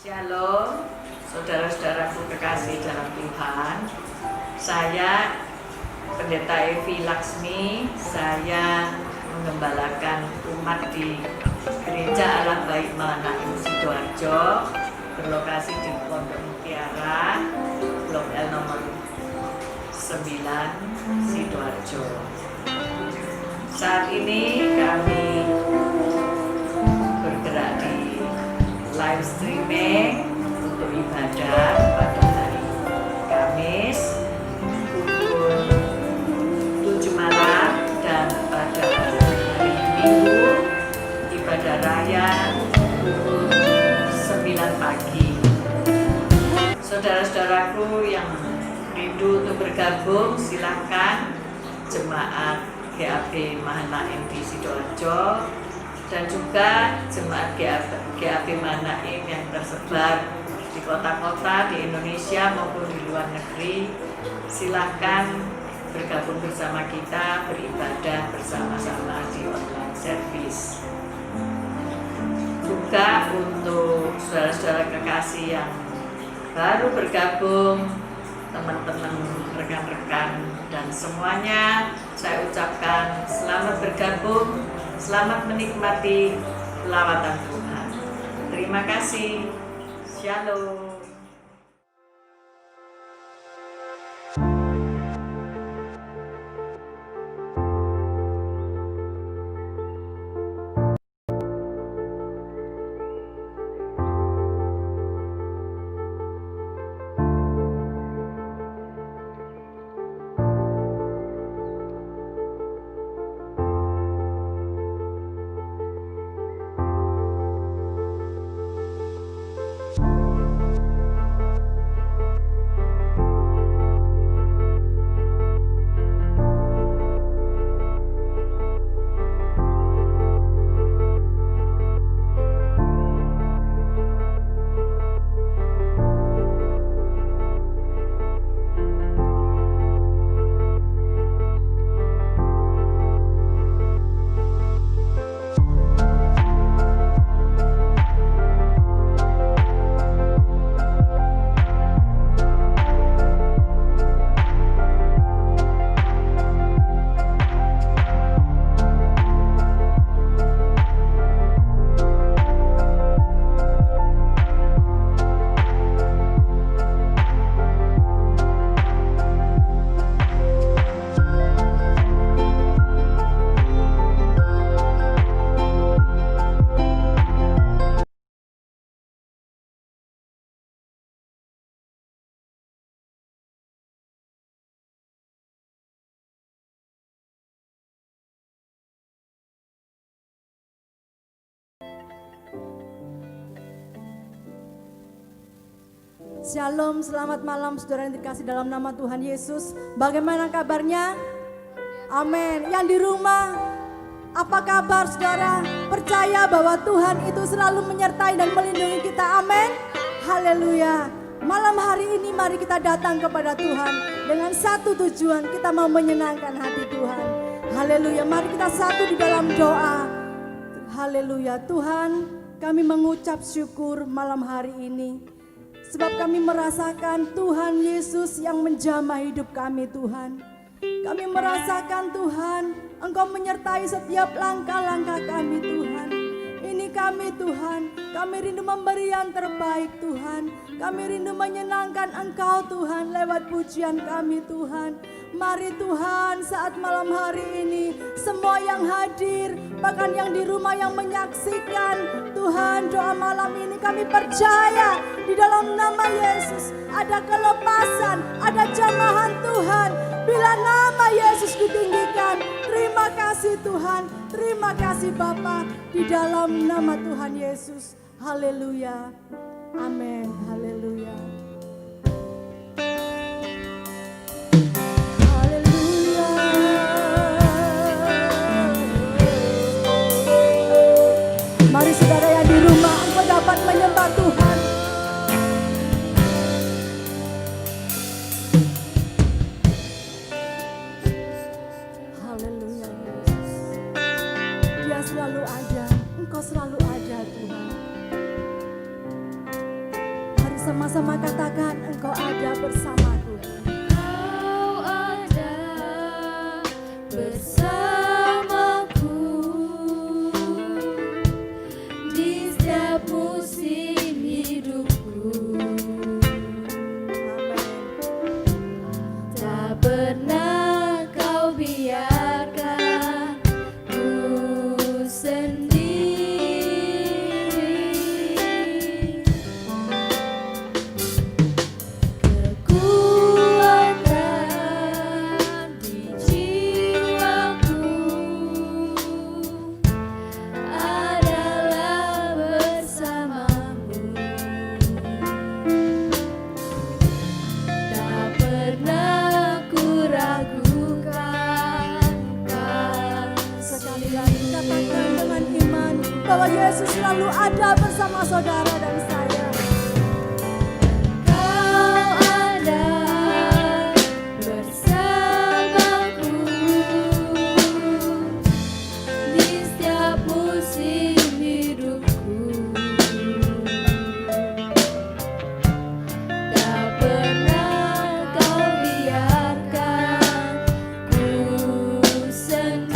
Shalom, saudara-saudaraku kekasih dalam Tuhan. Saya Pendeta Evi Laksmi. Saya mengembalakan umat di Gereja Allah Baik Mahanaim Sidoarjo, berlokasi di Pondok Mutiara, Blok L nomor 9 Sidoarjo. Saat ini kami bergerak di live streaming untuk ibadah pada hari Kamis pukul 7 malam dan pada hari Minggu ibadah raya pukul 9 pagi. Saudara-saudaraku yang rindu untuk bergabung, silakan jemaat GAP Mahanaim di Sidoarjo dan juga jemaat GAP Mahanaim yang tersebar di kota-kota di Indonesia maupun di luar negeri. Silahkan bergabung bersama kita, beribadah bersama-sama di online service. Juga untuk saudara-saudara kekasih yang baru bergabung, teman-teman, rekan-rekan, dan semuanya, saya ucapkan selamat bergabung, selamat menikmati lawatan Tuhan. Terima kasih. Shalom. Shalom, selamat malam saudara yang dikasih dalam nama Tuhan Yesus. Bagaimana kabarnya? Amin. Yang di rumah, apa kabar saudara? Percaya bahwa Tuhan itu selalu menyertai dan melindungi kita. Amin. Haleluya. Malam hari ini mari kita datang kepada Tuhan dengan satu tujuan, kita mau menyenangkan hati Tuhan. Haleluya. Mari kita satu di dalam doa. Haleluya. Tuhan, kami mengucap syukur malam hari ini. Sebab kami merasakan Tuhan Yesus yang menjamah hidup kami Tuhan. Kami merasakan Tuhan, Engkau menyertai setiap langkah-langkah kami Tuhan. Ini kami Tuhan, kami rindu memberi yang terbaik Tuhan. Kami rindu menyenangkan Engkau Tuhan lewat pujian kami Tuhan. Mari Tuhan saat malam hari ini, semua yang hadir, bahkan yang di rumah yang menyaksikan Tuhan doa malam ini, kami percaya di dalam nama Yesus ada kelepasan, ada jamahan Tuhan. Bila nama Yesus ditinggikan, terima kasih Tuhan, terima kasih Bapa, di dalam nama Tuhan Yesus. Haleluya, amin, haleluya. Mari saudara yang di rumah, engkau dapat menyembah Tuhan. Haleluya Yesus. Dia selalu ada, Engkau selalu ada Tuhan. Sama-sama katakan, Engkau ada bersamaku. Kau ada bersamaku di setiap musim hidupku. Tak pernah kau biarkan ku sendiri. Kekuatan di jiwaku adalah bersamamu. Tak pernah ku ragukan Sekali lagi katakan dengan iman bahwa Yesus selalu ada bersama saudara dan saya. Kau ada bersamaku di setiap musim hidupku. Tak pernah kau biarkan ku sendiri.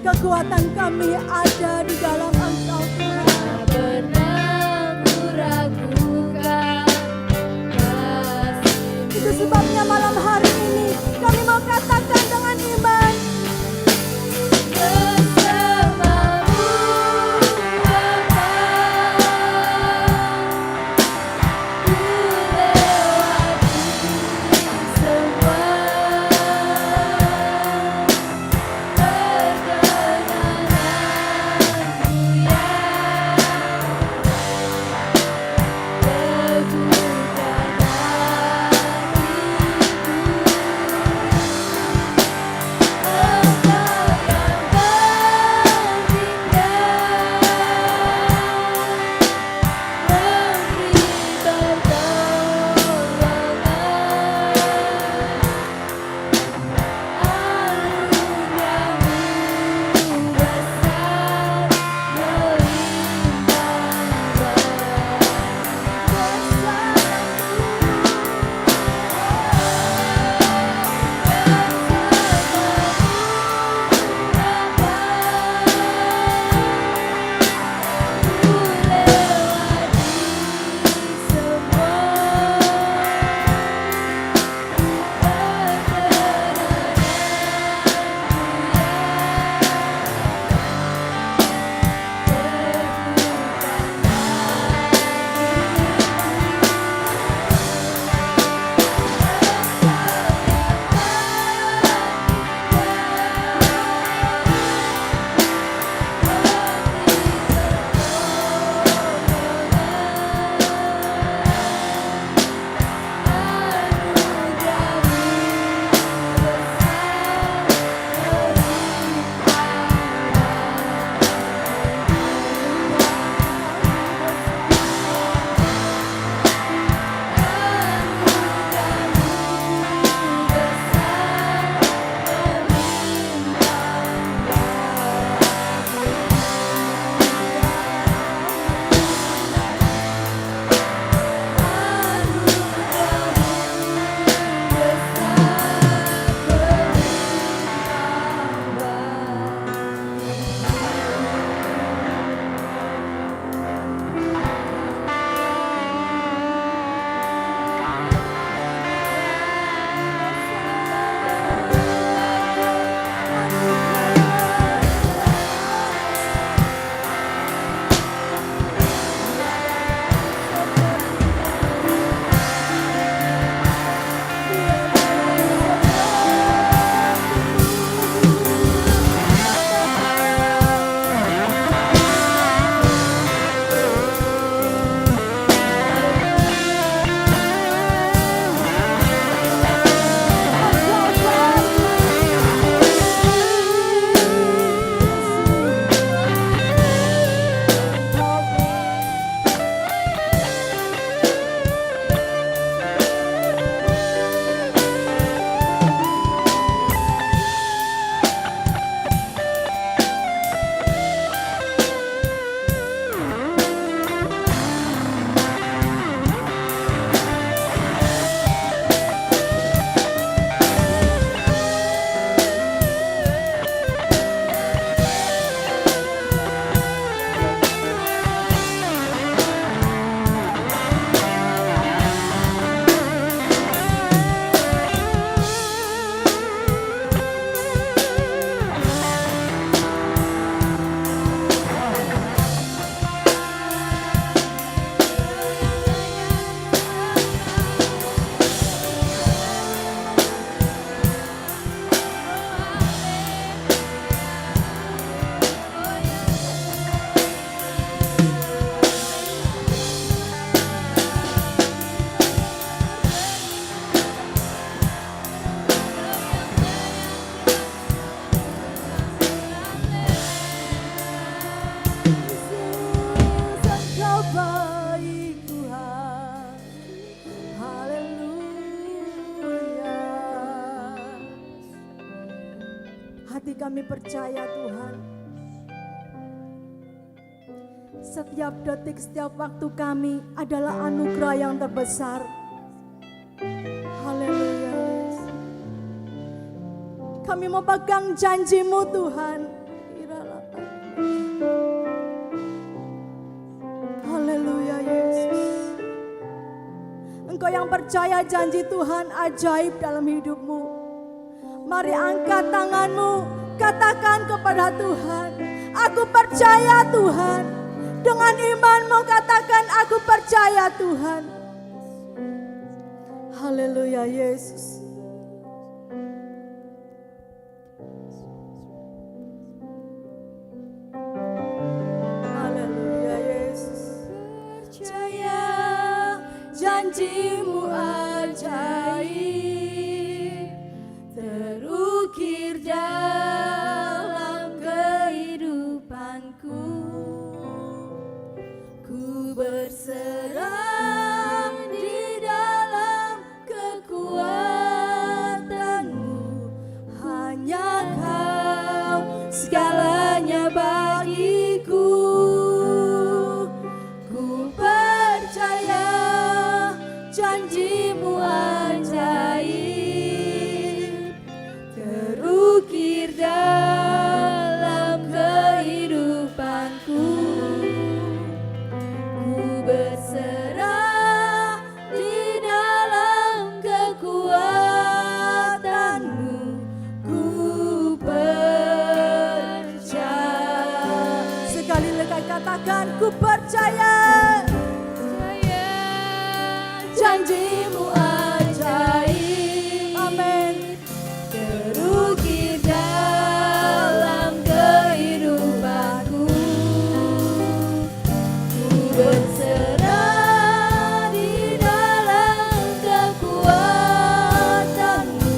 kekuatan kami ada di dalam Engkau Tuhan. Tak pernah ku ragukan kasih-Mu. Itu sebabnya malam hari ini kami mau katakan dengan iman, Bersama-Mu Bapa, ku lewati semua. kami percaya Tuhan. Setiap detik, setiap waktu kami adalah anugerah yang terbesar. Haleluya Yesus. Kami mau pegang janji-Mu Tuhan. Haleluya Yesus. Engkau yang percaya janji Tuhan ajaib dalam hidupmu. Mari angkat tanganmu, katakan kepada Tuhan, aku percaya Tuhan. Dengan imanmu katakan, aku percaya Tuhan. Haleluya Yesus. Haleluya Yesus. Percaya janji-Mu ajaib, terukir dalam kehidupanku. Ku berserah di dalam kekuatan-Mu. Hanya Kau segalanya bagiku. Ku percaya janji-Mu ajaib, terukir dalam kehidupanku. Ku berserah di dalam kekuatan-Mu. Ku percaya. Sekali lagi katakan, ku percaya. Janji-Mu ajaib, amin, terukir dalam kehidupanku. Ku berserah di dalam kekuatan-Mu.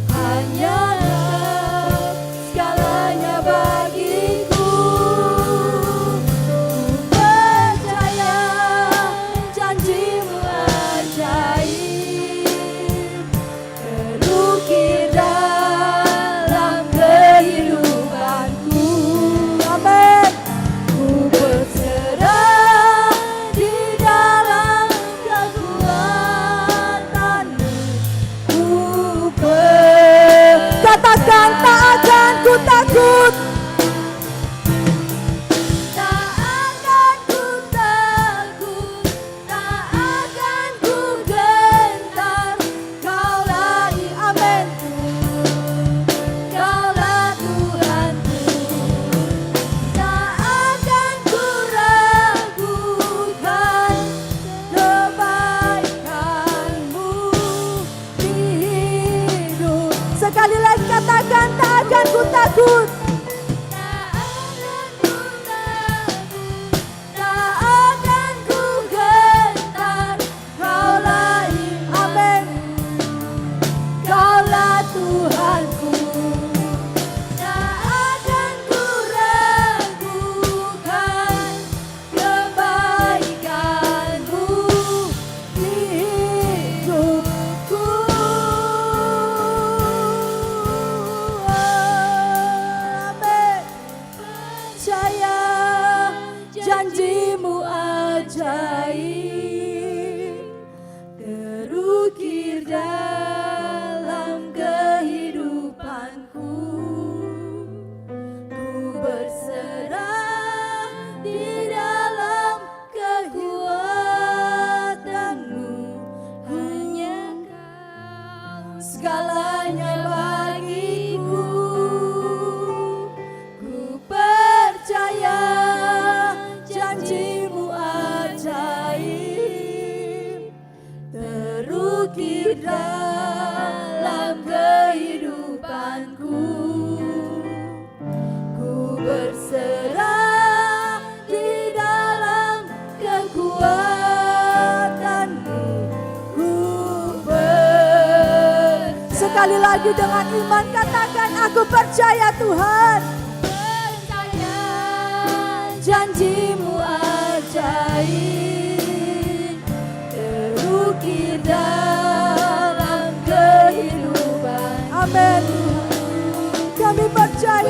Hanya Kau segalanya bagiku. Ku percaya janji-Mu ajaib, terukir dalam kehidupanku. Amin. Ku berserah di dalam kekuatan-Mu. Katakan, tak akan ku takut. Tak akan ku takut, tak akan ku gentar. Kaulah amin, Kaulah Tuhanku. Tak akan ku ragukan kebaikan-Mu di hidup. Sekali lagi katakan, tak akan ku takut. Tak akan ku gentar. Kaulah amin, Kaulah Tuhanku. Tak akan ku ragukan kebaikan-Mu di hidupku. Amin. Percaya janji-Mu ajaib, terukir dalam kehidupanku. Ku berserah di dalam kekuatan-Mu. Hanya Kau segalanya bagiku. Ku percaya janji-Mu ajaib, terukir dalam kehidupanku. Ku berserah di dalam kekuatan-Mu. Ku Sekali lagi dengan iman katakan, aku percaya Tuhan. Percaya janji-Mu ajaib, terukir dalam kehidupan. Amin. Kami percaya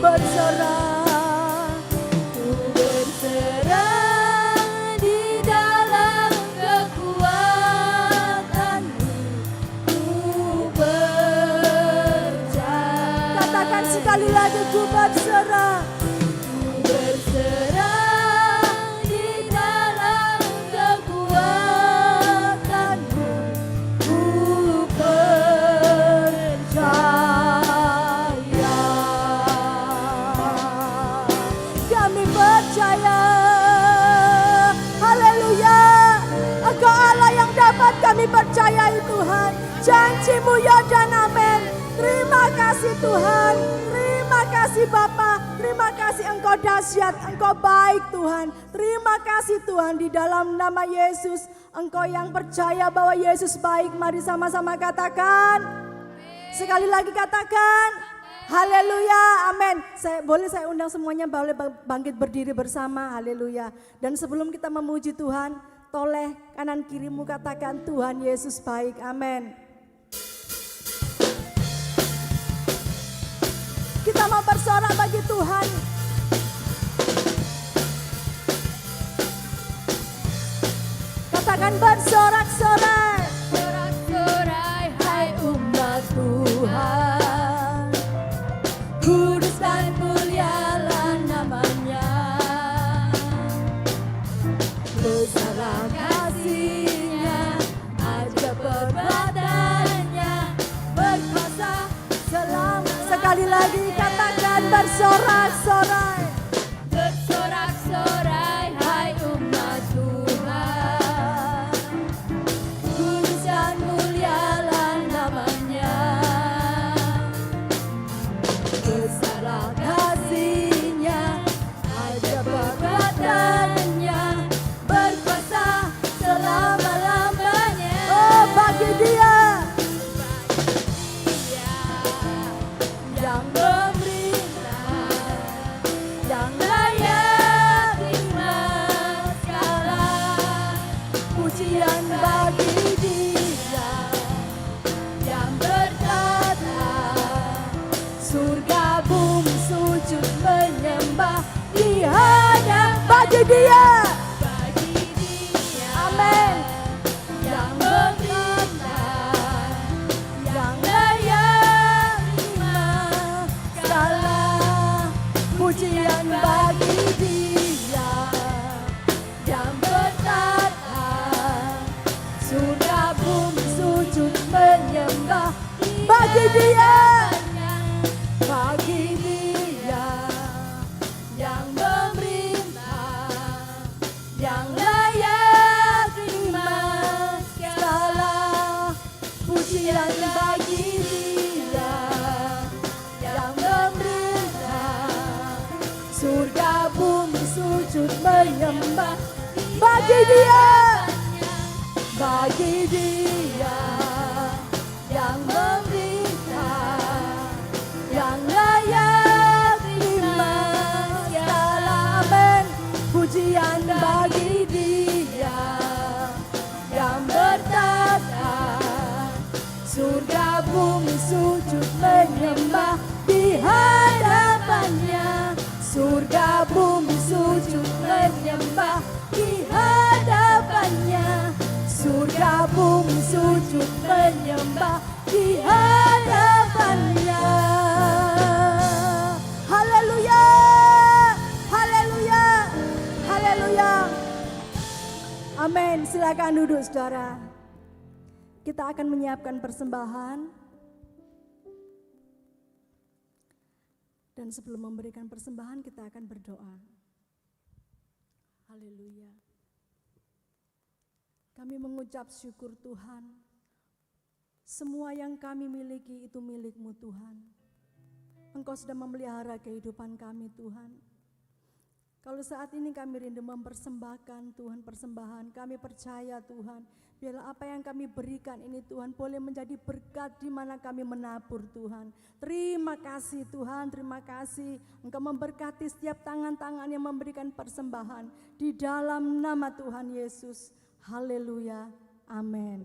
berserah. Ku berserah di dalam kekuatan-Mu. Ku percaya. Katakan sekali lagi, ku berserah. Ku berserah di dalam kekuatan-Mu. Ku Percaya. Kami percaya. Haleluya. Engkau Allah yang dapat kami percayai Tuhan. Janji-Mu ya dan amin. Terima kasih Tuhan. Terima kasih Bapa. Terima kasih Engkau dahsyat. Engkau baik Tuhan. Terima kasih Tuhan, di dalam nama Yesus. Engkau yang percaya bahwa Yesus baik. Mari sama-sama katakan. Sekali lagi katakan. Haleluya, amin. Boleh saya undang semuanya boleh bangkit berdiri bersama. Haleluya. Dan sebelum kita memuji Tuhan, toleh kanan kirimu katakan, Tuhan Yesus baik. Amin. Kita mau bersorak bagi Tuhan. Katakan bersorak-sorai. Sorak-sorai hai Umat Tuhan, kudus dan mulialah namanya. Besarlah kasih-Nya, ajaib perbuatan-Nya, berkuasa selama. Sekali lagi katakan bersorak-sorai. bersorak-sorai hai umat Tuhan. Kudus dan mulialah namanya. Besarlah kasih-Nya, ajaib perbuatan-Nya, berkuasa selama-lamanya. Oh, bagi Dia yang memerintah, yang layak terima segala pujian bagi Dia yang bertata. Surga bumi sujud menyembah di hadapan bagi Dia. Bagi Dia Amin. Yang memerintah, yang layak terima segala pujian bagi Dia yang bertata. Surga bumi sujud menyembah bagi Dia. Bagi Dia yang memerintah, yang layak terima segala pujian bagi Dia yang memerintah. Surga bumi sujud menyembah bagi Dia. Bagi Dia yang memerintah, yang layak terima segala amin. Pujian bagi Dia yang bertata. Surga bumi sujud menyembah di hadapan-Nya. Surga bumi sujud menyembah di hadapan-Nya. Surga bumi sujud menyembah di hadapan-Nya. Haleluya, haleluya, haleluya. Amin. Silakan duduk saudara. Kita akan menyiapkan persembahan. Dan sebelum memberikan persembahan kita akan berdoa. Haleluya. Kami mengucap syukur Tuhan. Semua yang kami miliki itu milik-Mu Tuhan. Engkau sudah memelihara kehidupan kami Tuhan. Kalau saat ini kami rindu mempersembahkan Tuhan persembahan, kami percaya Tuhan, biarlah apa yang kami berikan ini Tuhan boleh menjadi berkat di mana kami menabur Tuhan. Terima kasih Tuhan, terima kasih Engkau memberkati setiap tangan-tangan yang memberikan persembahan di dalam nama Tuhan Yesus. Haleluya, amin.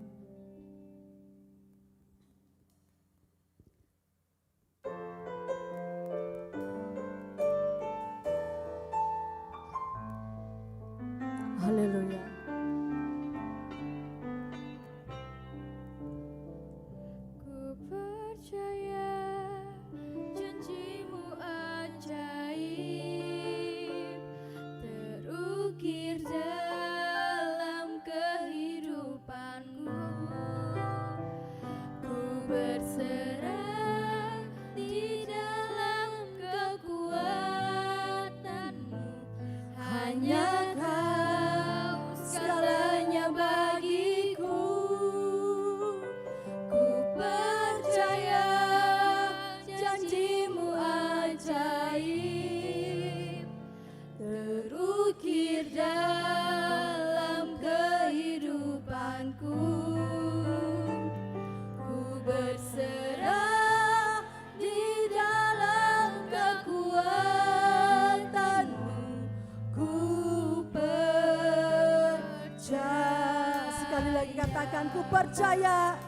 katakan ku percaya.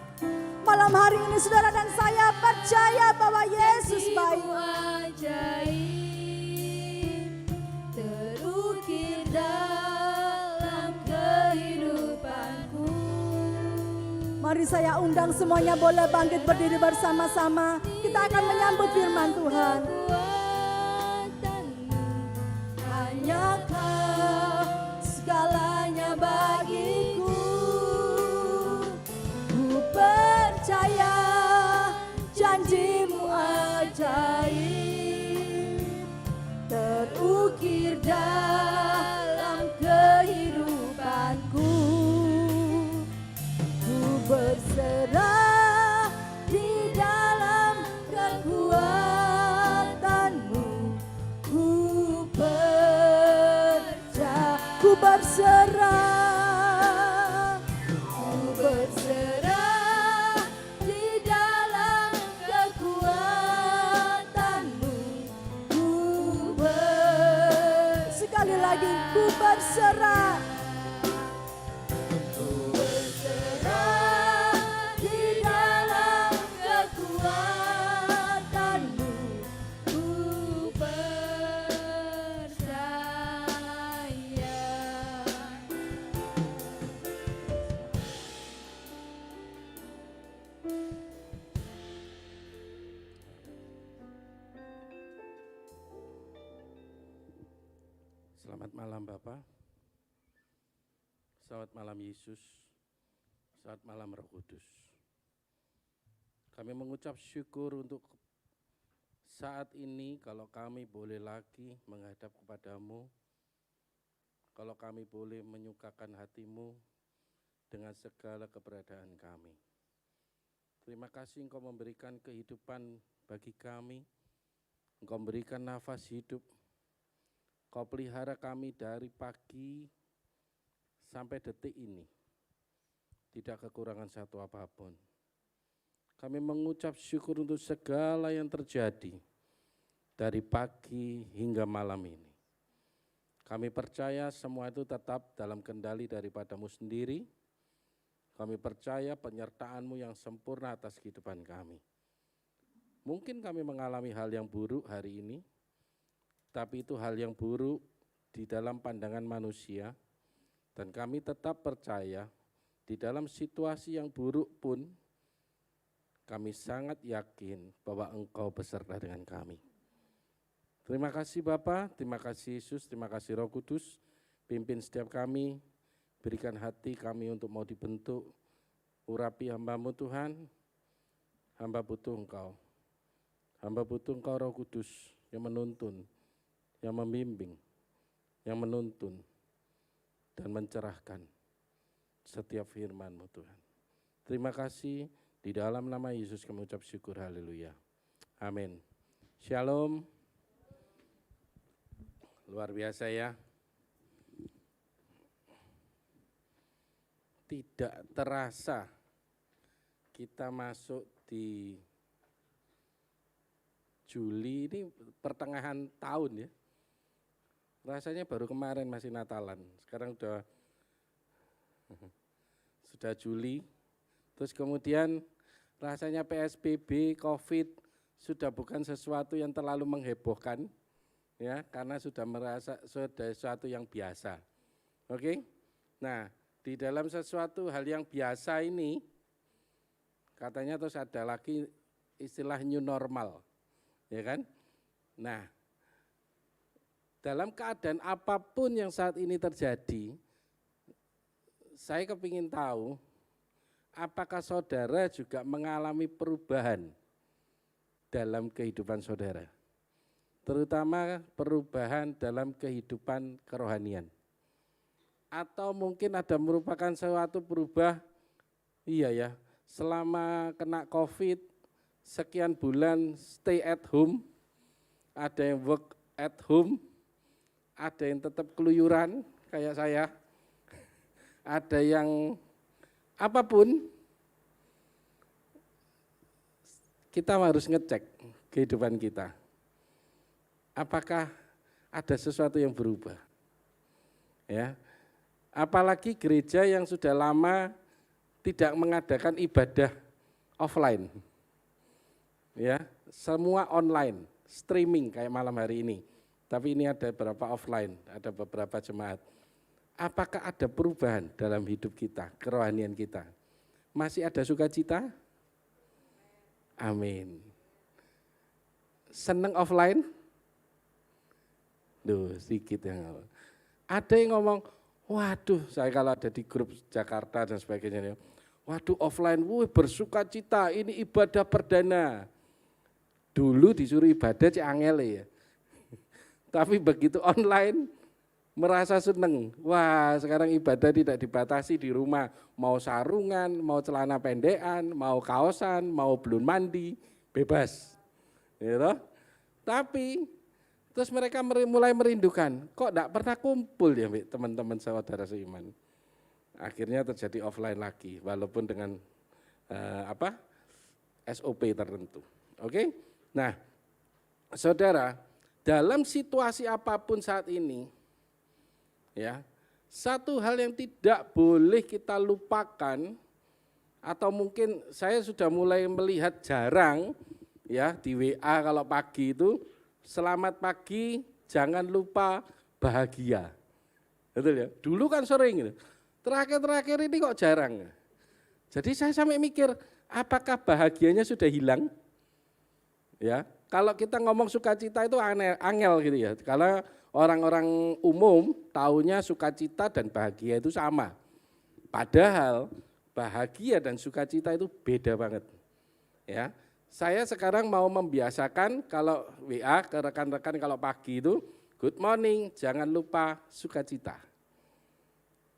Malam hari ini saudara dan saya percaya bahwa Yesus baik. Ajaib terukir dalam kehidupanku. Mari saya undang semuanya boleh bangkit berdiri bersama-sama. Kita akan menyambut firman Tuhan. Hanya Kau segalanya bagiku. Ku percaya janji-Mu ajaib terukir dalam kehidupanku. Ku berserah di dalam kekuatan-Mu. Ku percaya, ku berserah, ku berserah di dalam kekuatan-Mu. Sekali lagi, ku berserah. Selamat malam Bapak, selamat malam Yesus, selamat malam Roh Kudus. Kami mengucap syukur untuk saat ini kalau kami boleh lagi menghadap kepadamu, kalau kami boleh menyukakan hatimu dengan segala keberadaan kami. Terima kasih Engkau memberikan kehidupan bagi kami, Engkau memberikan nafas hidup. Kau pelihara kami dari pagi sampai detik ini, tidak kekurangan satu apapun. Kami mengucap syukur untuk segala yang terjadi dari pagi hingga malam ini. Kami percaya semua itu tetap dalam kendali daripada-Mu sendiri. Kami percaya penyertaan-Mu yang sempurna atas kehidupan kami. Mungkin kami mengalami hal yang buruk hari ini, tapi itu hal yang buruk di dalam pandangan manusia, dan kami tetap percaya di dalam situasi yang buruk pun kami sangat yakin bahwa Engkau beserta dengan kami. Terima kasih Bapa, terima kasih Yesus, terima kasih Roh Kudus, pimpin setiap kami, berikan hati kami untuk mau dibentuk, urapi hamba-Mu Tuhan, hamba butuh Engkau Roh Kudus yang menuntun, yang membimbing, yang menuntun, dan mencerahkan setiap firman-Mu Tuhan. Terima kasih, di dalam nama Yesus kami ucap syukur, haleluya. Amin. Shalom. Luar biasa ya. Tidak terasa kita masuk di Juli, ini pertengahan tahun ya. Rasanya baru kemarin masih Natalan, sekarang sudah Juli, terus kemudian rasanya PSBB, COVID sudah bukan sesuatu yang terlalu menghebohkan, ya, karena sudah sesuatu yang biasa. Oke? Nah, di dalam sesuatu hal yang biasa ini, katanya terus ada lagi istilah new normal, ya kan? Nah, dalam keadaan apapun yang saat ini terjadi, saya kepingin tahu apakah saudara juga mengalami perubahan dalam kehidupan saudara, terutama perubahan dalam kehidupan kerohanian. Atau mungkin ada merupakan sesuatu berubah, iya ya, selama kena COVID, sekian bulan stay at home, ada yang work at home, ada yang tetap keluyuran kayak saya, ada yang apapun, kita harus ngecek kehidupan kita. Apakah ada sesuatu yang berubah? Ya, apalagi gereja yang sudah lama tidak mengadakan ibadah offline. Ya, semua online, streaming kayak malam hari ini. Tapi ini ada beberapa offline, ada beberapa jemaat. Apakah ada perubahan dalam hidup kita, kerohanian kita? Masih ada sukacita? Amin. Seneng offline? Duh, sedikit yang. Ada yang ngomong, waduh, saya kalau ada di grup Jakarta dan sebagainya, waduh offline, bersukacita, ini ibadah perdana. Dulu disuruh ibadah cek angel ya. Tapi begitu online merasa seneng. Wah, sekarang ibadah tidak dibatasi di rumah. Mau sarungan, mau celana pendekan, mau kaosan, mau belum mandi, bebas. Gitu. Tapi terus mereka mulai merindukan, kok enggak pernah kumpul ya teman-teman saudara seiman. Akhirnya terjadi offline lagi, walaupun dengan SOP tertentu. Oke? Nah, saudara, dalam situasi apapun saat ini, ya, satu hal yang tidak boleh kita lupakan, atau mungkin saya sudah mulai melihat jarang, ya, di WA kalau pagi itu, selamat pagi, jangan lupa bahagia. Betul ya? Dulu kan sering gitu. Terakhir-terakhir ini kok jarang. Jadi saya sampai mikir, apakah bahagianya sudah hilang? Ya, kalau kita ngomong sukacita itu angel gitu ya. Kalau orang-orang umum taunya sukacita dan bahagia itu sama. Padahal bahagia dan sukacita itu beda banget. Ya, saya sekarang mau membiasakan kalau WA ke rekan-rekan kalau pagi itu, good morning, jangan lupa sukacita.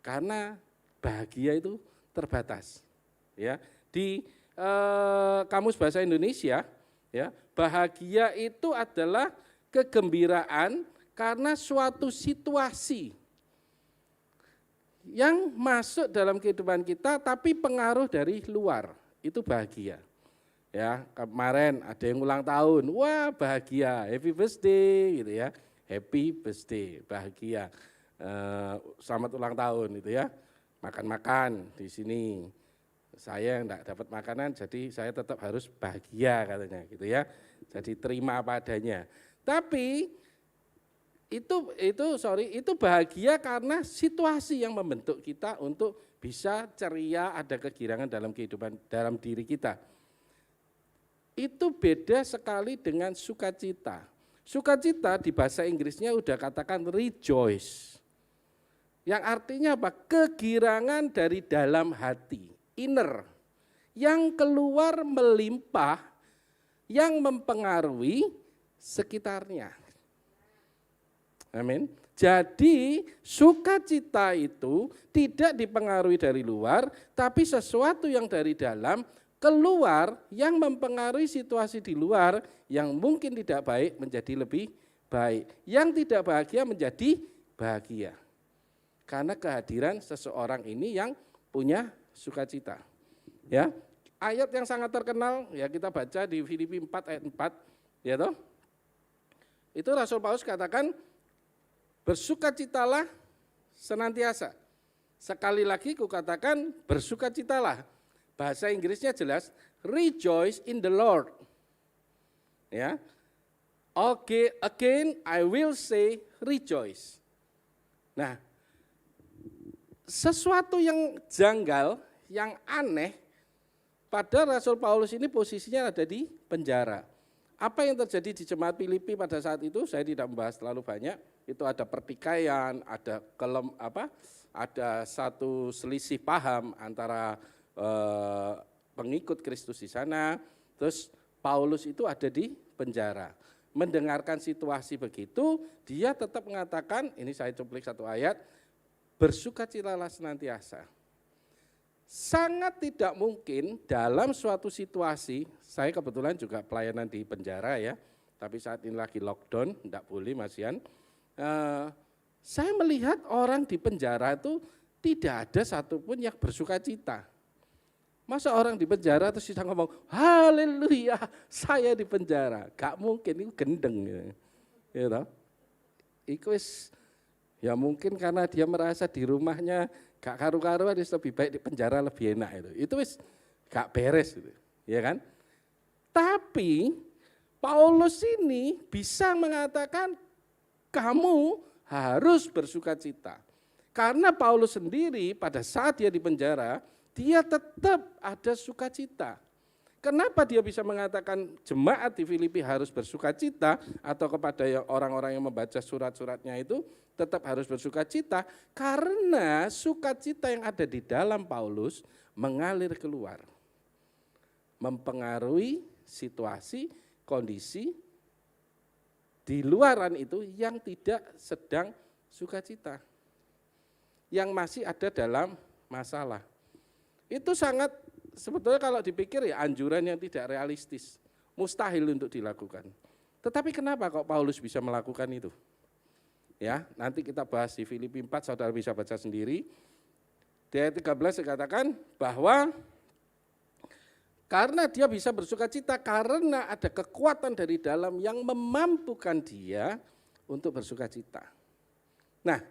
Karena bahagia itu terbatas. Ya, di Kamus Bahasa Indonesia, ya, bahagia itu adalah kegembiraan karena suatu situasi yang masuk dalam kehidupan kita tapi pengaruh dari luar, itu bahagia. Ya, kemarin ada yang ulang tahun, wah bahagia, happy birthday gitu ya, happy birthday, bahagia, selamat ulang tahun itu ya, makan-makan di sini. Saya enggak dapat makanan, jadi saya tetap harus bahagia katanya gitu ya. Jadi terima apa adanya. Tapi itu bahagia karena situasi yang membentuk kita untuk bisa ceria, ada kegirangan dalam kehidupan, dalam diri kita. Itu beda sekali dengan sukacita. Sukacita di bahasa Inggrisnya udah katakan rejoice. Yang artinya apa? Kegirangan dari dalam hati. Inner, yang keluar melimpah, yang mempengaruhi sekitarnya. Amin. Jadi sukacita itu tidak dipengaruhi dari luar, tapi sesuatu yang dari dalam keluar yang mempengaruhi situasi di luar yang mungkin tidak baik menjadi lebih baik, yang tidak bahagia menjadi bahagia. Karena kehadiran seseorang ini yang punya sukacita. Ya, ayat yang sangat terkenal ya kita baca di Filipi 4 ayat 4 ya toh. Itu Rasul Paulus katakan bersukacitalah senantiasa. Sekali lagi kukatakan bersukacitalah. Bahasa Inggrisnya jelas rejoice in the Lord. Ya. Okay, again I will say rejoice. Nah, sesuatu yang janggal, yang aneh, pada Rasul Paulus ini posisinya ada di penjara. Apa yang terjadi di jemaat Filipi pada saat itu, saya tidak membahas terlalu banyak. Itu ada pertikaian, ada satu selisih paham antara pengikut Kristus di sana. Terus Paulus itu ada di penjara. Mendengarkan situasi begitu, dia tetap mengatakan, ini saya cuplik satu ayat, bersukacitalah senantiasa. Sangat tidak mungkin dalam suatu situasi, saya kebetulan juga pelayanan di penjara ya, tapi saat ini lagi lockdown, tidak boleh Masian. Saya melihat orang di penjara itu tidak ada satupun yang bersukacita. Masa orang di penjara terus bisa ngomong, haleluya saya di penjara, gak mungkin, itu gendeng. Ya, itu ya mungkin karena dia merasa di rumahnya Gak karu-karuan wis lebih baik di penjara lebih enak itu. Itu wis gak beres gitu, ya kan? Tapi Paulus ini bisa mengatakan kamu harus bersukacita. Karena Paulus sendiri pada saat dia di penjara, dia tetap ada sukacita. Kenapa dia bisa mengatakan jemaat di Filipi harus bersukacita atau kepada orang-orang yang membaca surat-suratnya itu tetap harus bersukacita? Karena sukacita yang ada di dalam Paulus mengalir keluar. Mempengaruhi situasi, kondisi di luaran itu yang tidak sedang sukacita. Yang masih ada dalam masalah. Itu sangat sebetulnya kalau dipikir ya anjuran yang tidak realistis. Mustahil untuk dilakukan. Tetapi kenapa kok Paulus bisa melakukan itu? Ya, nanti kita bahas di Filipi 4, saudara bisa baca sendiri. Di ayat 13 dikatakan bahwa karena dia bisa bersukacita karena ada kekuatan dari dalam yang memampukan dia untuk bersukacita. Nah,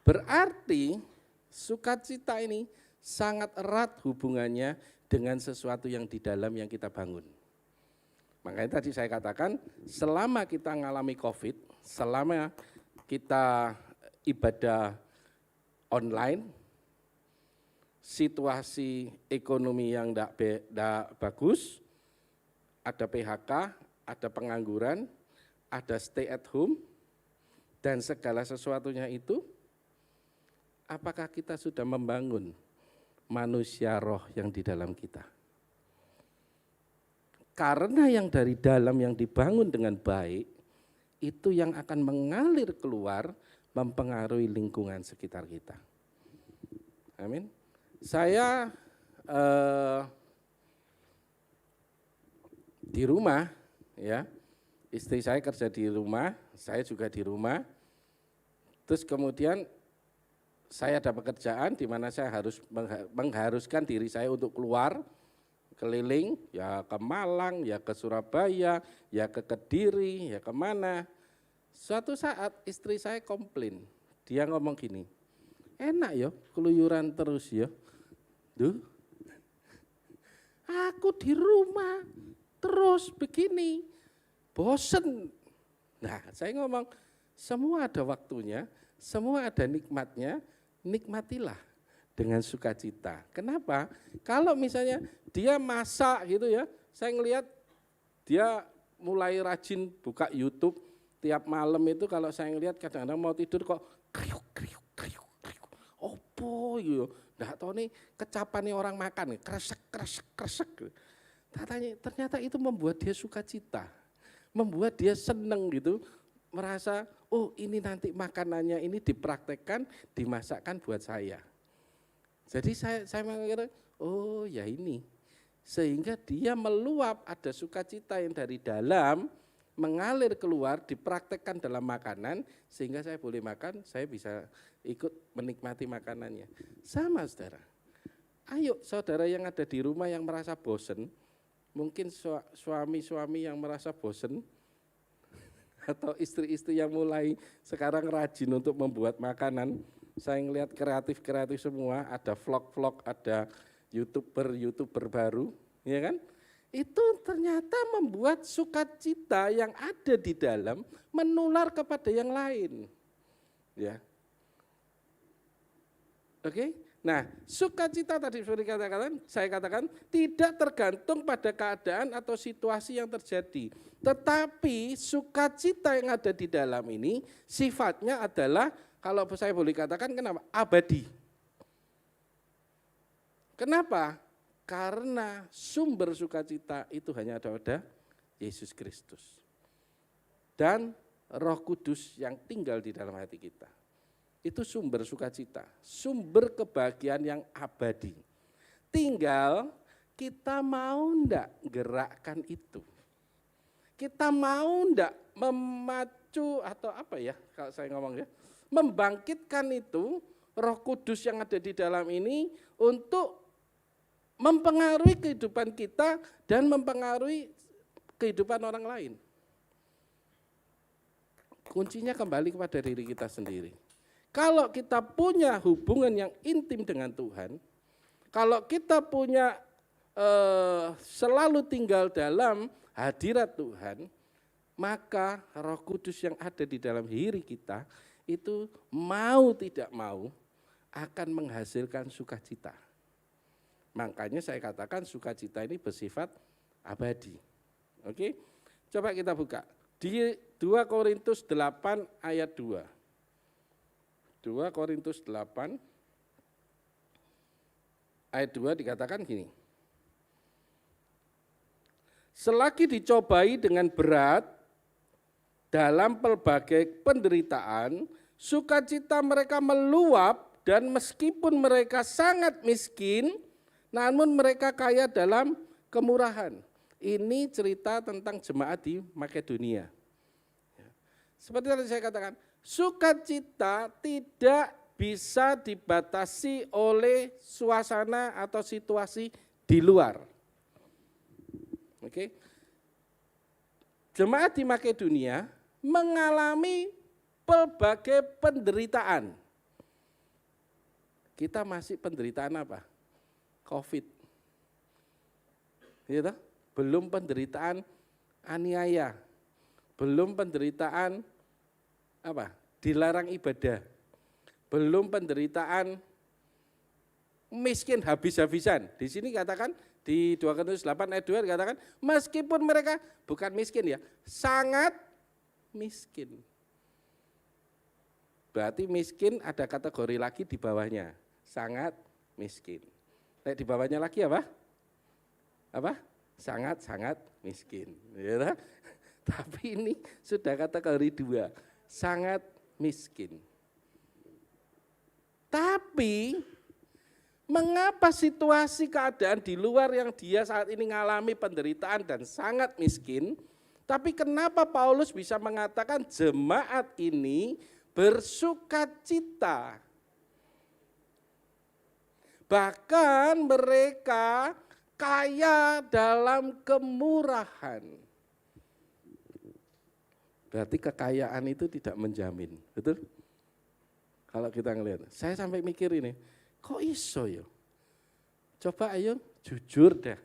berarti sukacita ini sangat erat hubungannya dengan sesuatu yang di dalam yang kita bangun. Makanya tadi saya katakan selama kita mengalami COVID, selama kita ibadah online, situasi ekonomi yang tidak bagus, ada PHK, ada pengangguran, ada stay at home, dan segala sesuatunya itu, apakah kita sudah membangun manusia roh yang di dalam kita? Karena yang dari dalam yang dibangun dengan baik, itu yang akan mengalir keluar, mempengaruhi lingkungan sekitar kita. Amin. Saya di rumah, ya, istri saya kerja di rumah, saya juga di rumah. Terus kemudian saya ada pekerjaan di mana saya harus mengharuskan diri saya untuk keluar, keliling, ya ke Malang, ya ke Surabaya, ya ke Kediri, ya kemana. Suatu saat istri saya komplain, dia ngomong gini, enak ya keluyuran terus ya. Duh, aku di rumah terus begini, bosen. Nah, saya ngomong, semua ada waktunya, semua ada nikmatnya, nikmatilah dengan sukacita. Kenapa? Kalau misalnya dia masak gitu ya, saya ngelihat dia mulai rajin buka YouTube tiap malam itu, kalau saya ngelihat kadang-kadang mau tidur kok kriuk kriuk kriuk kriuk. Opo gitu. Nggak tahu nih kecapan nih orang makan nih, kresek kresek kresek. Ternyata itu membuat dia sukacita, membuat dia seneng gitu, merasa oh ini nanti makanannya ini dipraktekkan, dimasakkan buat saya. Jadi saya mengira oh ya ini, sehingga dia meluap, ada sukacita yang dari dalam mengalir keluar, dipraktekkan dalam makanan, sehingga saya boleh makan, saya bisa ikut menikmati makanannya. Sama saudara, ayo saudara yang ada di rumah yang merasa bosen, mungkin suami-suami yang merasa bosen, atau istri-istri yang mulai sekarang rajin untuk membuat makanan, saya ngelihat kreatif-kreatif semua, ada vlog-vlog, ada YouTuber baru, ya kan? Itu ternyata membuat sukacita yang ada di dalam menular kepada yang lain. Ya. Oke? Nah, sukacita tadi seperti saya katakan tidak tergantung pada keadaan atau situasi yang terjadi. Tetapi sukacita yang ada di dalam ini sifatnya adalah, kalau saya boleh katakan kenapa? Abadi. Kenapa? Karena sumber sukacita itu hanya ada pada Yesus Kristus. Dan Roh Kudus yang tinggal di dalam hati kita. Itu sumber sukacita, sumber kebahagiaan yang abadi. Tinggal kita mau enggak gerakkan itu. Kita mau enggak memacu atau apa ya kalau saya ngomong ya, membangkitkan itu Roh Kudus yang ada di dalam ini untuk mempengaruhi kehidupan kita dan mempengaruhi kehidupan orang lain. Kuncinya kembali kepada diri kita sendiri. Kalau kita punya hubungan yang intim dengan Tuhan, kalau kita punya selalu tinggal dalam hadirat Tuhan, maka Roh Kudus yang ada di dalam diri kita itu mau tidak mau akan menghasilkan sukacita. Makanya saya katakan sukacita ini bersifat abadi. Oke, coba kita buka di 2 Korintus 8 ayat 2. 2 Korintus 8 ayat 2 dikatakan gini. Selagi dicobai dengan berat dalam pelbagai penderitaan, sukacita mereka meluap dan meskipun mereka sangat miskin, namun mereka kaya dalam kemurahan. Ini cerita tentang jemaat di Makedonia. Seperti yang saya katakan, sukacita tidak bisa dibatasi oleh suasana atau situasi di luar. Oke. Jemaat di Makedonia mengalami pelbagai penderitaan. Kita masih penderitaan apa? COVID. Gitu? Belum penderitaan aniaya, belum penderitaan apa? Dilarang ibadah, belum penderitaan miskin habis-habisan. Di sini katakan di 2 Korintus 8 ayat 2 dikatakan meskipun mereka bukan miskin ya, sangat miskin. Berarti miskin ada kategori lagi di bawahnya, sangat miskin. Nah, di bawahnya lagi apa? Apa? Sangat-sangat miskin. Ya, tapi ini sudah kategori 2, sangat miskin. Tapi mengapa situasi keadaan di luar yang dia saat ini mengalami penderitaan dan sangat miskin, tapi kenapa Paulus bisa mengatakan jemaat ini bersukacita? Bahkan mereka kaya dalam kemurahan. Berarti kekayaan itu tidak menjamin, betul? Kalau kita ngelihat, saya sampai mikir ini, kok iso ya? Coba ayo jujur dah.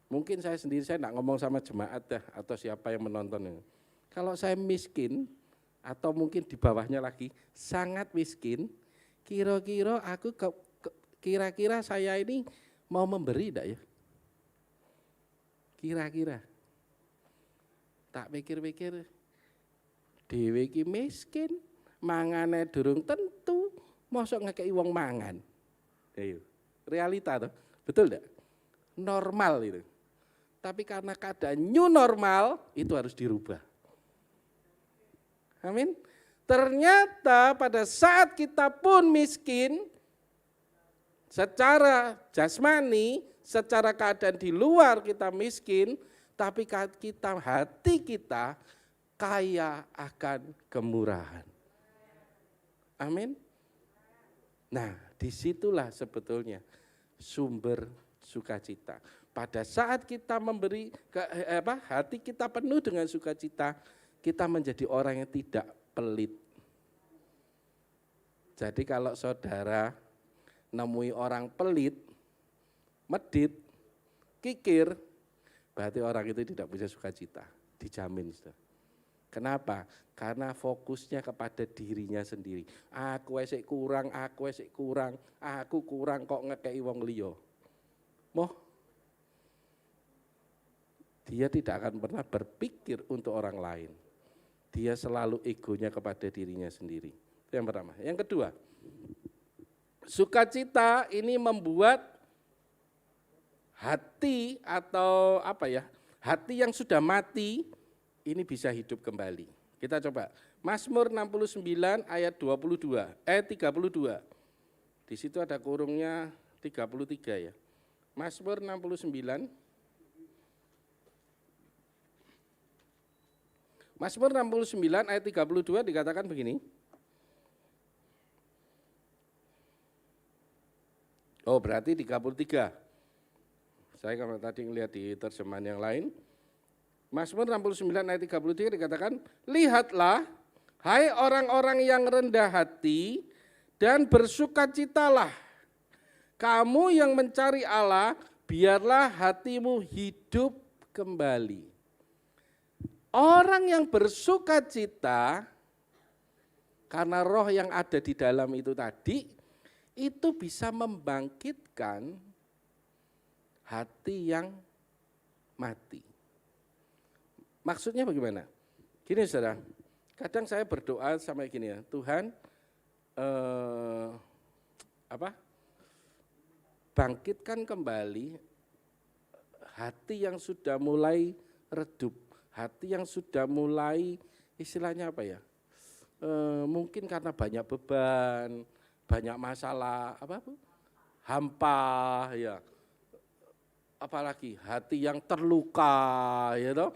Mungkin saya sendiri, saya enggak ngomong sama jemaat dah, atau siapa yang menonton ini. Kalau saya miskin, atau mungkin di bawahnya lagi, sangat miskin, kira-kira aku kira-kira saya ini mau memberi enggak ya? Kira-kira. Tak pikir-pikir, dhewe iki miskin, mangane durung tentu, mosok ngekeki wong mangan. Ayo, realita toh, betul enggak? Normal itu. Tapi karena keadaan new normal, itu harus dirubah. Amin. Ternyata pada saat kita pun miskin, secara jasmani, secara keadaan di luar kita miskin, tapi kita hati kita kaya akan kemurahan. Amin. Nah, disitulah sebetulnya sumber sukacita. Pada saat kita memberi hati kita penuh dengan sukacita, kita menjadi orang yang tidak pelit. Jadi kalau saudara nemui orang pelit, medit, kikir, berarti orang itu tidak bisa sukacita, dijamin. Saudara. Kenapa? Karena fokusnya kepada dirinya sendiri. Aku esek kurang, aku kurang kok ngekei wong liya. Moh, dia tidak akan pernah berpikir untuk orang lain. Dia selalu egonya kepada dirinya sendiri. Itu yang pertama. Yang kedua, sukacita ini membuat hati atau hati yang sudah mati ini bisa hidup kembali. Kita coba Mazmur 69 ayat 32, 32. Di situ ada kurungnya 33 ya. Mazmur 69. Mazmur 69 ayat 32 dikatakan begini. Oh, berarti 33. Saya kalau tadi ngelihat di terjemahan yang lain. Mazmur 69 ayat 33 dikatakan, lihatlah, hai orang-orang yang rendah hati Dan bersukacitalah kamu yang mencari Allah, biarlah hatimu hidup kembali. Orang yang bersukacita karena roh yang ada di dalam itu tadi, itu bisa membangkitkan hati yang mati. Maksudnya bagaimana? Gini saudara, kadang saya berdoa sama gini ya, Tuhan bangkitkan kembali hati yang sudah mulai redup, hati yang sudah mulai istilahnya apa ya? Mungkin karena banyak beban, banyak masalah, hampa, ya. Apalagi hati yang terluka, ya toh,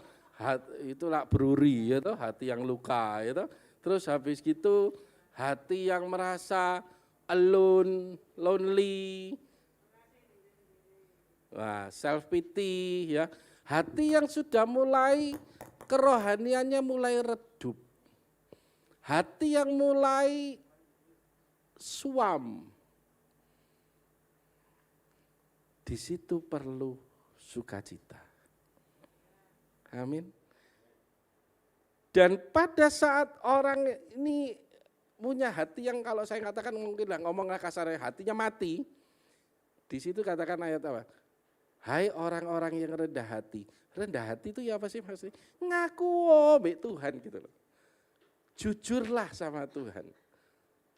itulah beruri, ya toh, hati yang luka, ya toh. Terus habis gitu hati yang merasa alone, lonely, self pity, ya. Hati yang sudah mulai kerohaniannya mulai redup. Hati yang mulai suam. Di situ perlu sukacita. Amin. Dan pada saat orang ini punya hati yang kalau saya katakan mungkin lah ngomonglah kasarnya hatinya mati. Di situ katakan ayat apa? Hai orang-orang yang rendah hati. Rendah hati itu ya apa sih maksudnya? Ngaku mbek Tuhan gitu loh. Jujurlah sama Tuhan.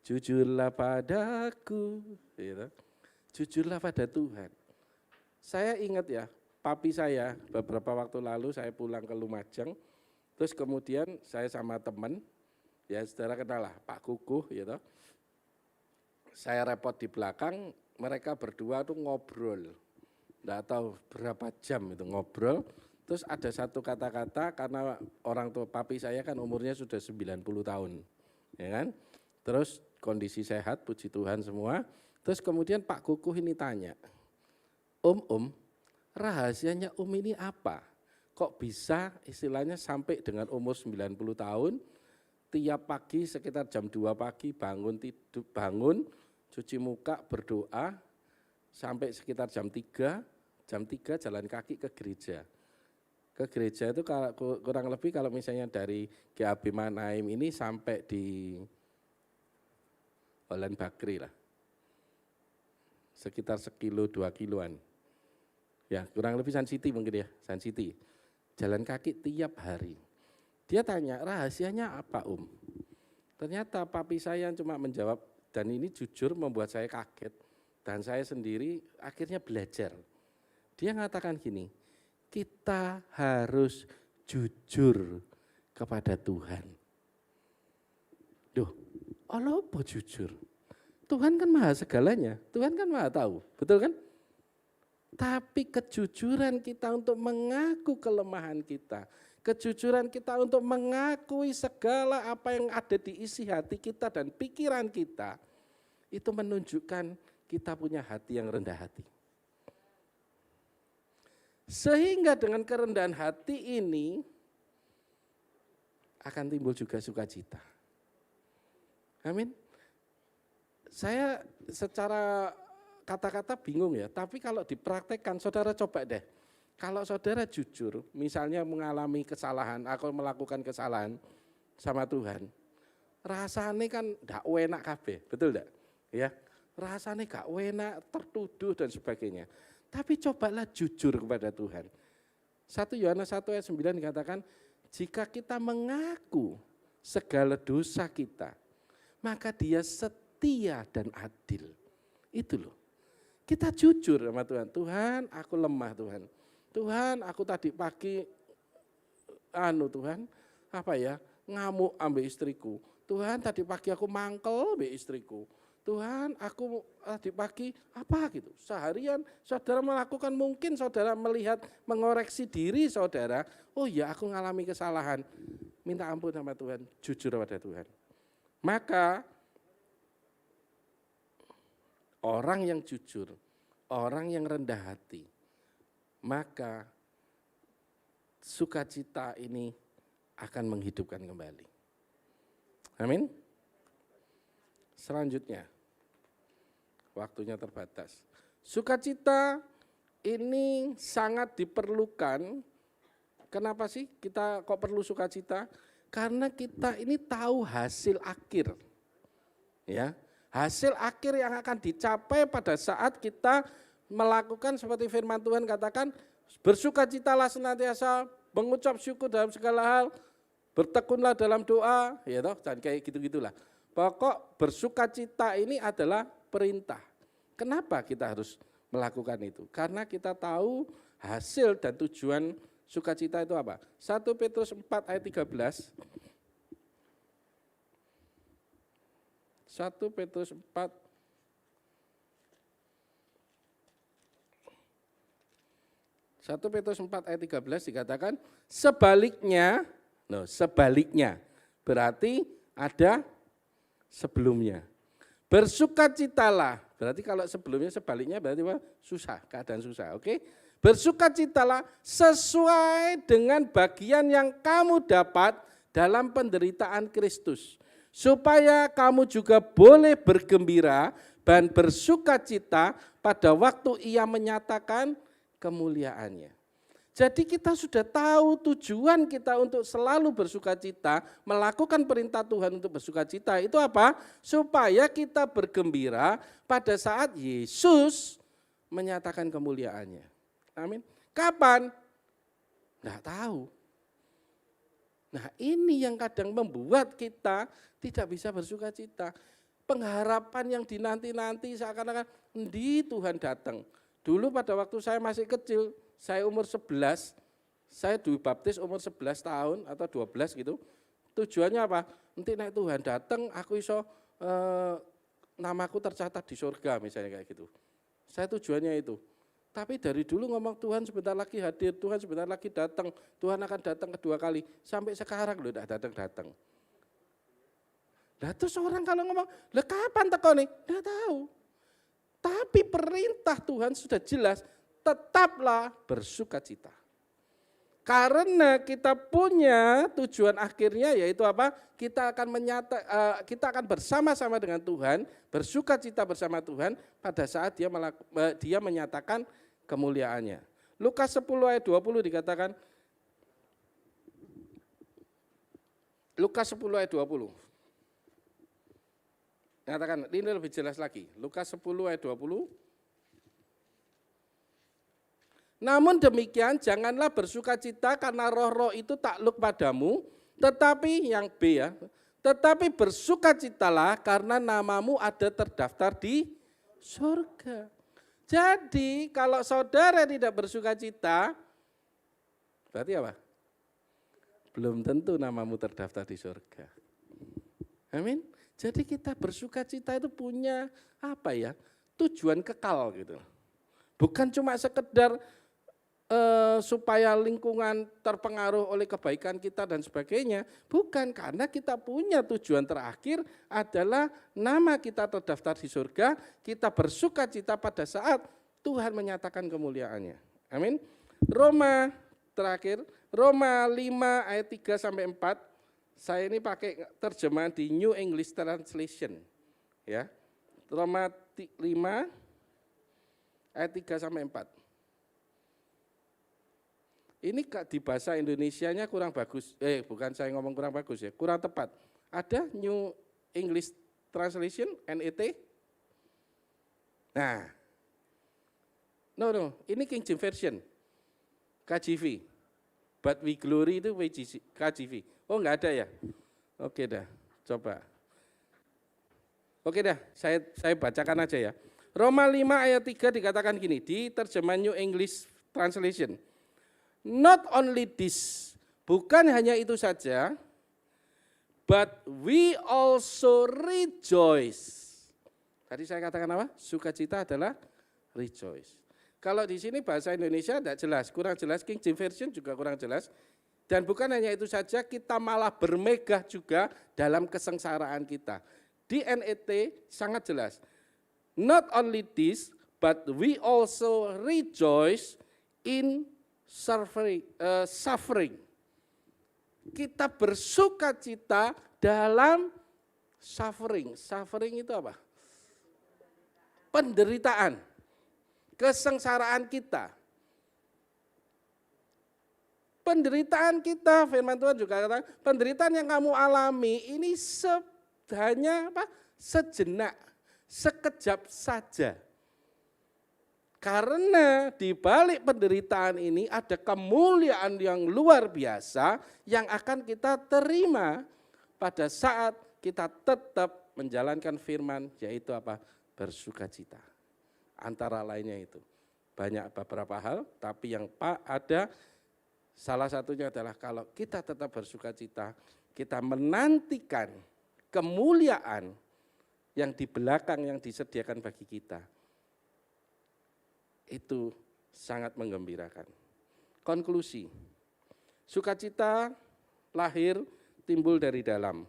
Jujurlah padaku, gitu. Jujurlah pada Tuhan. Saya ingat ya, papi saya beberapa waktu lalu saya pulang ke Lumajang, terus kemudian saya sama teman, ya saudara kenal lah, Pak Kukuh, gitu. Saya repot di belakang, mereka berdua tuh ngobrol, nggak tahu berapa jam itu ngobrol. Terus ada satu kata-kata karena orang tua papi saya kan umurnya sudah 90 tahun, ya kan? Terus kondisi sehat, puji Tuhan semua. Terus kemudian Pak Kukuh ini tanya, rahasianya ini apa? Kok bisa istilahnya sampai dengan umur 90 tahun, tiap pagi sekitar jam 2 pagi bangun, cuci muka, berdoa, sampai sekitar jam 3 jalan kaki ke gereja. Ke gereja itu kurang lebih kalau misalnya dari GAB Manaim ini sampai di Holland Bakri lah. Sekitar 1 kilo 2 kiloan. Ya kurang lebih Sun City mungkin ya, Sun City. Jalan kaki tiap hari. Dia tanya rahasianya apa Ternyata papi saya cuma menjawab dan ini jujur membuat saya kaget. Dan saya sendiri akhirnya belajar. Dia mengatakan gini, kita harus jujur kepada Tuhan. Duh, Allah apa jujur? Tuhan kan maha segalanya, Tuhan kan maha tahu, betul kan? Tapi kejujuran kita untuk mengaku kelemahan kita, kejujuran kita untuk mengakui segala apa yang ada di isi hati kita dan pikiran kita, itu menunjukkan kita punya hati yang rendah hati. Sehingga dengan kerendahan hati ini akan timbul juga sukacita. Amin. Saya secara kata-kata bingung ya, tapi kalau dipraktekkan saudara coba deh. Kalau saudara jujur, misalnya mengalami kesalahan, aku melakukan kesalahan sama Tuhan, rasanya kan gak enak kabeh, betul enggak? Ya, rasanya gak enak, tertuduh dan sebagainya. Tapi cobalah jujur kepada Tuhan. 1 Yohanes 1 ayat 9 dikatakan, jika kita mengaku segala dosa kita, maka Dia setia dan adil. Itu loh. Kita jujur sama Tuhan. Tuhan, aku lemah Tuhan. Tuhan, aku tadi pagi Tuhan, ngamuk ambil istriku. Tuhan, tadi pagi aku mangkel ambil istriku. Tuhan, aku tadi pagi gitu. Seharian saudara melakukan, mungkin saudara melihat, mengoreksi diri saudara. Oh ya, aku mengalami kesalahan. Minta ampun sama Tuhan, jujur pada Tuhan. Maka orang yang jujur, orang yang rendah hati, maka sukacita ini akan menghidupkan kembali. Amin. Selanjutnya, waktunya terbatas. Sukacita ini sangat diperlukan. Kenapa sih kita kok perlu sukacita? Karena kita ini tahu hasil akhir. Ya, hasil akhir yang akan dicapai pada saat kita melakukan seperti firman Tuhan katakan, bersukacitalah senantiasa, mengucap syukur dalam segala hal, bertekunlah dalam doa, ya toh, jangan kayak gitu-gitulah. Pokok bersukacita ini adalah perintah. Kenapa kita harus melakukan itu? Karena kita tahu hasil dan tujuan sukacita itu apa? 1 Petrus 4 ayat 13. 1 Petrus 4 ayat 13 dikatakan sebaliknya, sebaliknya berarti ada sebelumnya. Bersukacitalah, berarti kalau sebelumnya sebaliknya berarti apa? Susah, keadaan susah, oke? Bersukacitalah sesuai dengan bagian yang kamu dapat dalam penderitaan Kristus, supaya kamu juga boleh bergembira dan bersukacita pada waktu Ia menyatakan kemuliaannya. Jadi kita sudah tahu tujuan kita untuk selalu bersukacita, melakukan perintah Tuhan untuk bersukacita itu apa? Supaya kita bergembira pada saat Yesus menyatakan kemuliaannya. Amin. Kapan? Nggak tahu. Nah ini yang kadang membuat kita tidak bisa bersukacita. Pengharapan yang dinanti-nanti seakan-akan di Tuhan datang. Dulu pada waktu saya masih kecil, saya umur 11, saya dibaptis umur 11 tahun atau 12 gitu. Tujuannya apa? Nanti naik Tuhan datang, aku iso namaku tercatat di surga misalnya kayak gitu. Saya tujuannya itu. Tapi dari dulu ngomong Tuhan sebentar lagi hadir, Tuhan sebentar lagi datang, Tuhan akan datang kedua kali. Sampai sekarang loh tidak datang-datang. Nah terus orang kalau ngomong, lah kapan teko nih? Tidak tahu. Tapi perintah Tuhan sudah jelas, tetaplah bersukacita. Karena kita punya tujuan akhirnya yaitu apa? Kita akan bersama-sama dengan Tuhan, bersukacita bersama Tuhan pada saat dia menyatakan kemuliaannya. Lukas 10 ayat 20 dikatakan, Lukas 10 ayat 20. Katakan, ini lebih jelas lagi. Lukas 10 ayat 20. Namun demikian janganlah bersukacita karena roh-roh itu takluk padamu, tetapi yang B ya, tetapi bersukacitalah karena namamu ada terdaftar di surga. Jadi kalau saudara tidak bersukacita, berarti apa? Belum tentu namamu terdaftar di surga. Amin. Jadi kita bersukacita itu punya apa ya? Tujuan kekal gitu. Bukan cuma sekedar supaya lingkungan terpengaruh oleh kebaikan kita dan sebagainya. Bukan, karena kita punya tujuan terakhir adalah nama kita terdaftar di surga, kita bersukacita pada saat Tuhan menyatakan kemuliaannya. Amin. Roma terakhir, Roma 5 ayat 3 sampai 4. Saya ini pakai terjemahan di New English Translation. Ya. Roma 5 ayat 3 sampai 4. Ini di bahasa Indonesianya kurang bagus. Bukan saya ngomong kurang bagus ya, kurang tepat. Ada New English Translation, NET? Nah. No, ini King James Version. KJV. But we glory itu KJV. Oh enggak ada ya? Oke dah, coba. Oke dah, saya bacakan aja ya. Roma 5 ayat 3 dikatakan gini, di terjemahan New English Translation. Not only this, bukan hanya itu saja, but we also rejoice. Tadi saya katakan apa? Sukacita adalah rejoice. Kalau di sini bahasa Indonesia tidak jelas, kurang jelas, King James Version juga kurang jelas. Dan bukan hanya itu saja, kita malah bermegah juga dalam kesengsaraan kita. Di NET sangat jelas. Not only this, but we also rejoice in suffering. Kita bersukacita dalam suffering. Suffering itu apa? penderitaan, kesengsaraan kita. Penderitaan kita, firman Tuhan juga katakan, penderitaan yang kamu alami ini hanya sejenak, sekejap saja. Karena di balik penderitaan ini ada kemuliaan yang luar biasa yang akan kita terima pada saat kita tetap menjalankan firman, yaitu bersukacita. Antara lainnya itu. Banyak beberapa hal, tapi yang ada salah satunya adalah kalau kita tetap bersukacita, kita menantikan kemuliaan yang di belakang yang disediakan bagi kita. Itu sangat menggembirakan. Konklusi, sukacita lahir timbul dari dalam.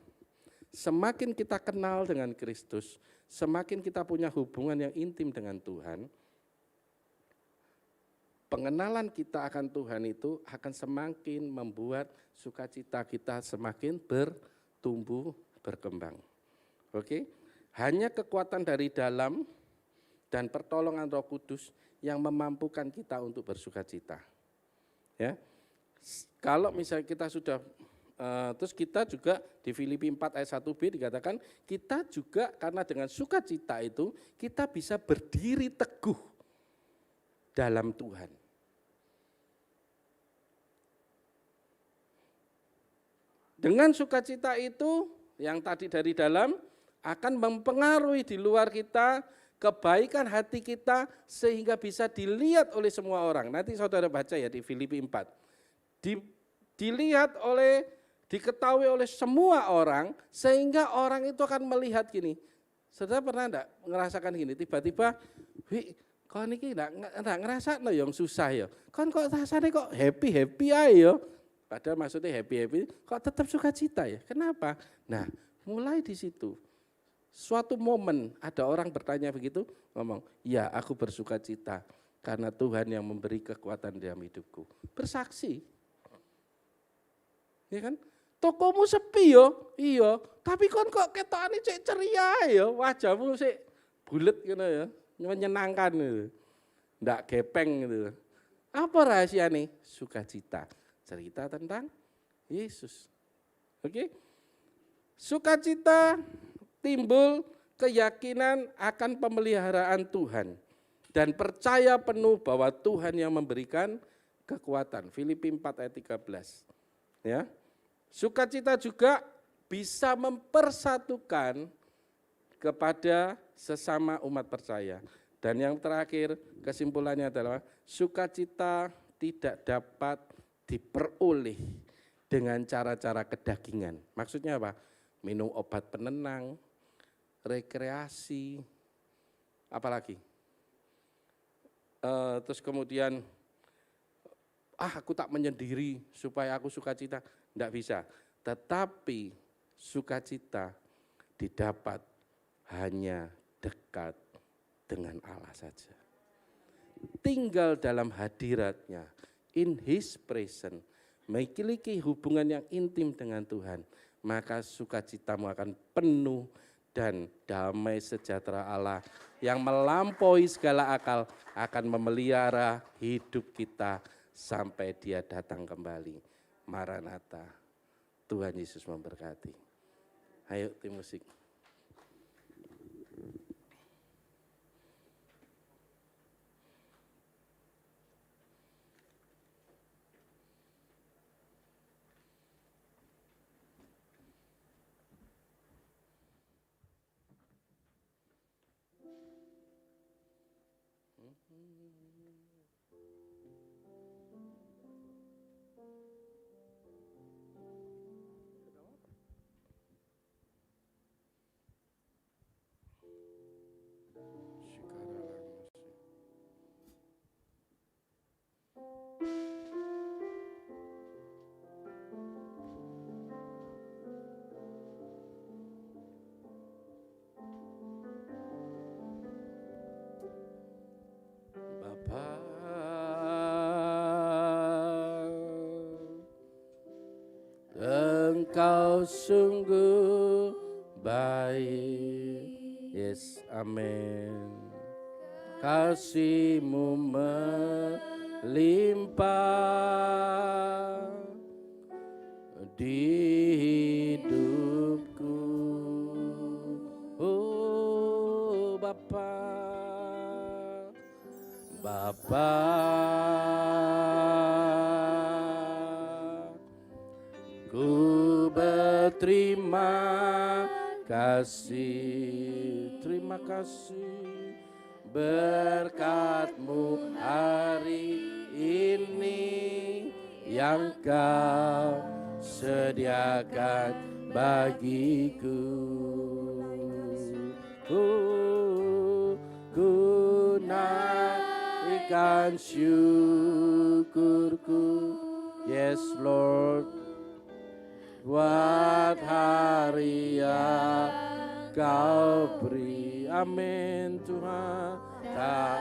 Semakin kita kenal dengan Kristus, semakin kita punya hubungan yang intim dengan Tuhan, pengenalan kita akan Tuhan itu akan semakin membuat sukacita kita semakin bertumbuh, berkembang. Oke? Hanya kekuatan dari dalam dan pertolongan Roh Kudus yang memampukan kita untuk bersukacita. Ya. Kalau misalnya kita sudah terus kita juga di Filipi 4 ayat 1b dikatakan kita juga karena dengan sukacita itu kita bisa berdiri teguh dalam Tuhan. Dengan sukacita itu yang tadi dari dalam akan mempengaruhi di luar kita kebaikan hati kita sehingga bisa dilihat oleh semua orang. Nanti saudara baca ya di Filipi 4. Dilihat diketahui oleh semua orang sehingga orang itu akan melihat gini. Saudara pernah enggak ngerasakan gini, tiba-tiba, kok niki enggak ngerasakno yang susah ya. Kon kok rasane kok happy ae ya. Padahal maksudnya happy, kok tetap sukacita ya. Kenapa? Nah, mulai di situ. Suatu momen ada orang bertanya begitu, ngomong, ya aku bersukacita karena Tuhan yang memberi kekuatan dalam hidupku. Bersaksi. Ya kan? Tokomu sepi yo, iya. Tapi kon kok ketokane cek ceria ya, wajahmu sik bulet gitu ya, menyenangkan gitu. Ndak gepeng gitu. Apa rahasianya? Sukacita. Cerita tentang Yesus. Oke? Sukacita timbul keyakinan akan pemeliharaan Tuhan dan percaya penuh bahwa Tuhan yang memberikan kekuatan. Filipi 4 ayat 13. Ya. Sukacita juga bisa mempersatukan kepada sesama umat percaya. Dan yang terakhir kesimpulannya adalah sukacita tidak dapat diperoleh dengan cara-cara kedagingan. Maksudnya apa? Minum obat penenang, rekreasi, apalagi? Terus kemudian, aku tak menyendiri supaya aku sukacita. Tidak bisa. Tetapi sukacita didapat hanya dekat dengan Allah saja. Tinggal dalam hadiratnya. In His presence, memiliki hubungan yang intim dengan Tuhan, maka sukacitamu akan penuh dan damai sejahtera Allah yang melampaui segala akal akan memelihara hidup kita sampai Dia datang kembali. Maranatha, Tuhan Yesus memberkati. Ayo tim musik. Engkau sungguh baik. Yes, amin. kasih-Mu melimpah di hidupku. Oh Bapa, Bapa, ku berterima kasih, terima kasih berkat-Mu hari ini yang Kau sediakan bagiku. Ku naikkan syukurku, yes Lord, buat hari yang Kau beri. Amin Tuhan, tak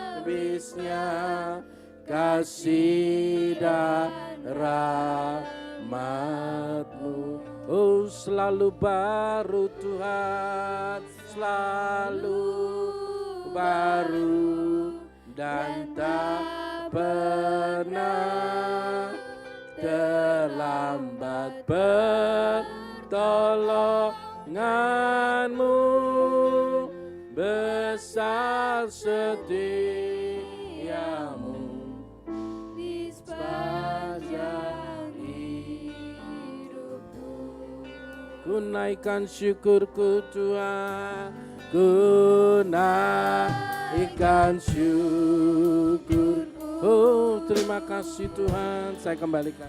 habisnya kasih dan rahmat-Mu. Oh selalu baru Tuhan, selalu baru dan tak pernah terlambat pertolongan-Mu, besar setia-Mu di sepanjang hidupku. Ku naikkan syukurku Tuhan, ku naikkan syukur. Oh terima kasih Tuhan, saya kembalikan.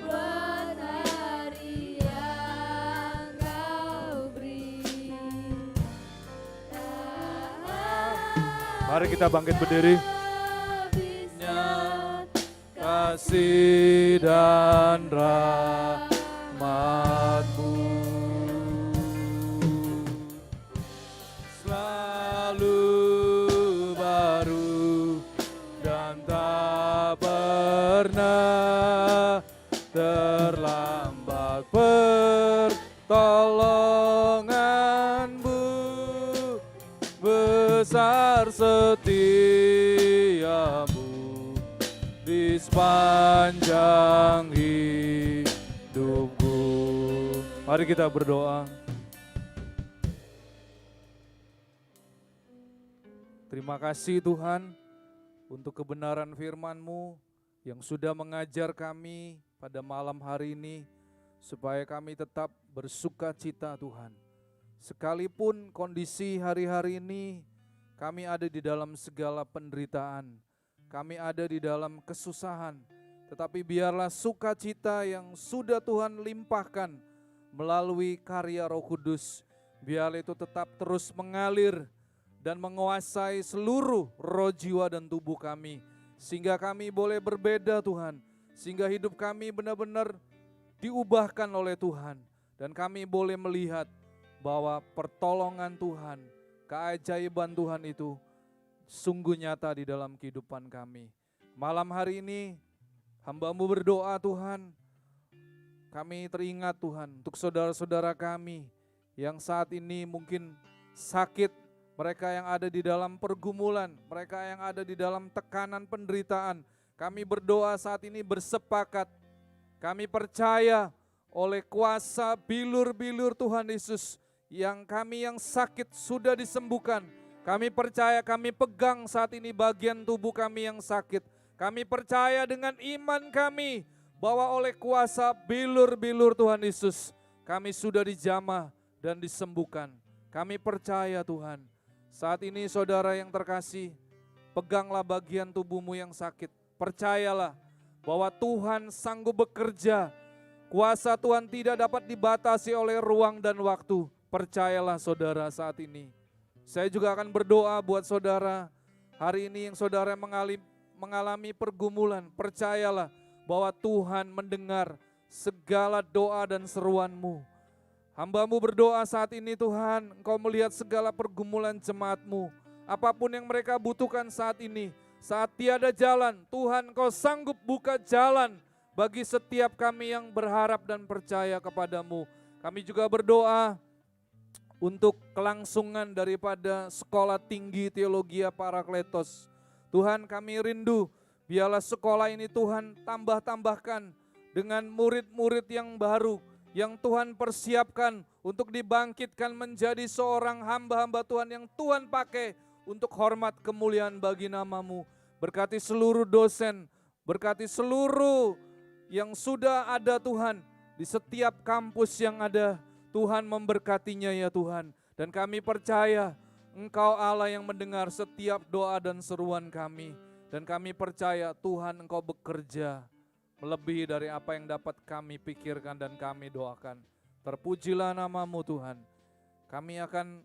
Buat hari yang Kau beri. Mari kita bangkit berdiri. Kasih dan rahmat-Mu selalu baru dan tak pernah terlambat pertolongan-Mu, besar setia-Mu di sepanjang hidupku. Mari kita berdoa. Terima kasih Tuhan untuk kebenaran firman-Mu yang sudah mengajar kami pada malam hari ini, supaya kami tetap bersuka cita Tuhan. Sekalipun kondisi hari-hari ini kami ada di dalam segala penderitaan, kami ada di dalam kesusahan, tetapi biarlah sukacita yang sudah Tuhan limpahkan melalui karya Roh Kudus, biarlah itu tetap terus mengalir dan menguasai seluruh roh, jiwa, dan tubuh kami, sehingga kami boleh berbeda Tuhan, sehingga hidup kami benar-benar diubahkan oleh Tuhan, dan kami boleh melihat bahwa pertolongan Tuhan, keajaiban Tuhan itu sungguh nyata di dalam kehidupan kami. Malam hari ini hamba-Mu berdoa Tuhan, kami teringat Tuhan untuk saudara-saudara kami yang saat ini mungkin sakit, mereka yang ada di dalam pergumulan, mereka yang ada di dalam tekanan penderitaan. Kami berdoa saat ini bersepakat, kami percaya oleh kuasa bilur-bilur Tuhan Yesus, yang kami yang sakit sudah disembuhkan. Kami percaya, kami pegang saat ini bagian tubuh kami yang sakit. Kami percaya dengan iman kami bahwa oleh kuasa bilur-bilur Tuhan Yesus, kami sudah dijamah dan disembuhkan. Kami percaya Tuhan, saat ini saudara yang terkasih, peganglah bagian tubuhmu yang sakit. Percayalah bahwa Tuhan sanggup bekerja. Kuasa Tuhan tidak dapat dibatasi oleh ruang dan waktu. Percayalah saudara saat ini. Saya juga akan berdoa buat saudara hari ini yang saudara mengalami pergumulan. Percayalah bahwa Tuhan mendengar segala doa dan seruanmu. Hamba-Mu berdoa saat ini Tuhan, Engkau melihat segala pergumulan jemaat-Mu. Apapun yang mereka butuhkan saat ini, saat tiada jalan, Tuhan Engkau sanggup buka jalan bagi setiap kami yang berharap dan percaya kepada-Mu. Kami juga berdoa untuk kelangsungan daripada sekolah tinggi teologi Parakletos. Tuhan, kami rindu biarlah sekolah ini Tuhan tambah-tambahkan dengan murid-murid yang baru, yang Tuhan persiapkan untuk dibangkitkan menjadi seorang hamba-hamba Tuhan yang Tuhan pakai untuk hormat kemuliaan bagi nama-Mu. Berkati seluruh dosen, berkati seluruh yang sudah ada Tuhan, di setiap kampus yang ada, Tuhan memberkatinya ya Tuhan. Dan kami percaya Engkau Allah yang mendengar setiap doa dan seruan kami. Dan kami percaya Tuhan Engkau bekerja melebihi dari apa yang dapat kami pikirkan dan kami doakan. Terpujilah nama-Mu Tuhan. Kami akan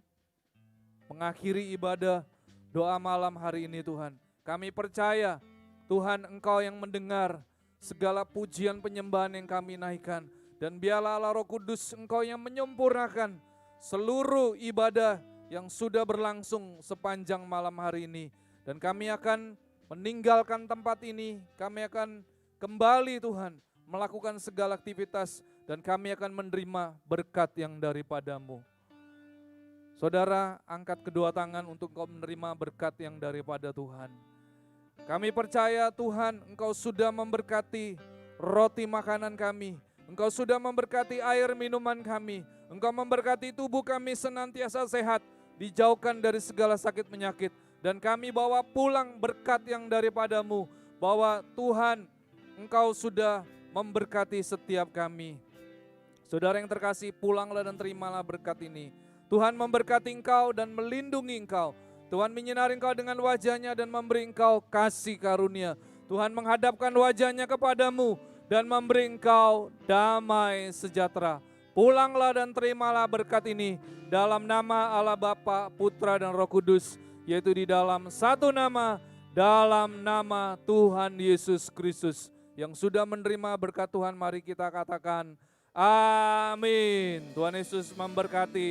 mengakhiri ibadah doa malam hari ini Tuhan. Kami percaya Tuhan Engkau yang mendengar segala pujian penyembahan yang kami naikkan. Dan biarlah Allah Roh Kudus Engkau yang menyempurnakan seluruh ibadah yang sudah berlangsung sepanjang malam hari ini. Dan kami akan meninggalkan tempat ini, kami akan kembali Tuhan melakukan segala aktivitas dan kami akan menerima berkat yang daripada-Mu. Saudara, angkat kedua tangan untuk Engkau menerima berkat yang daripada Tuhan. Kami percaya Tuhan Engkau sudah memberkati roti makanan kami. Engkau sudah memberkati air minuman kami. Engkau memberkati tubuh kami senantiasa sehat, dijauhkan dari segala sakit penyakit. Dan kami bawa pulang berkat yang daripada-Mu, bahwa Tuhan Engkau sudah memberkati setiap kami. Saudara yang terkasih, pulanglah dan terimalah berkat ini. Tuhan memberkati engkau dan melindungi engkau. Tuhan menyinari engkau dengan wajah-Nya dan memberi engkau kasih karunia. Tuhan menghadapkan wajah-Nya kepadamu dan memberi engkau damai sejahtera. Pulanglah dan terimalah berkat ini dalam nama Allah Bapa, Putra dan Roh Kudus, yaitu di dalam satu nama, dalam nama Tuhan Yesus Kristus. Yang sudah menerima berkat Tuhan, mari kita katakan amin. Tuhan Yesus memberkati.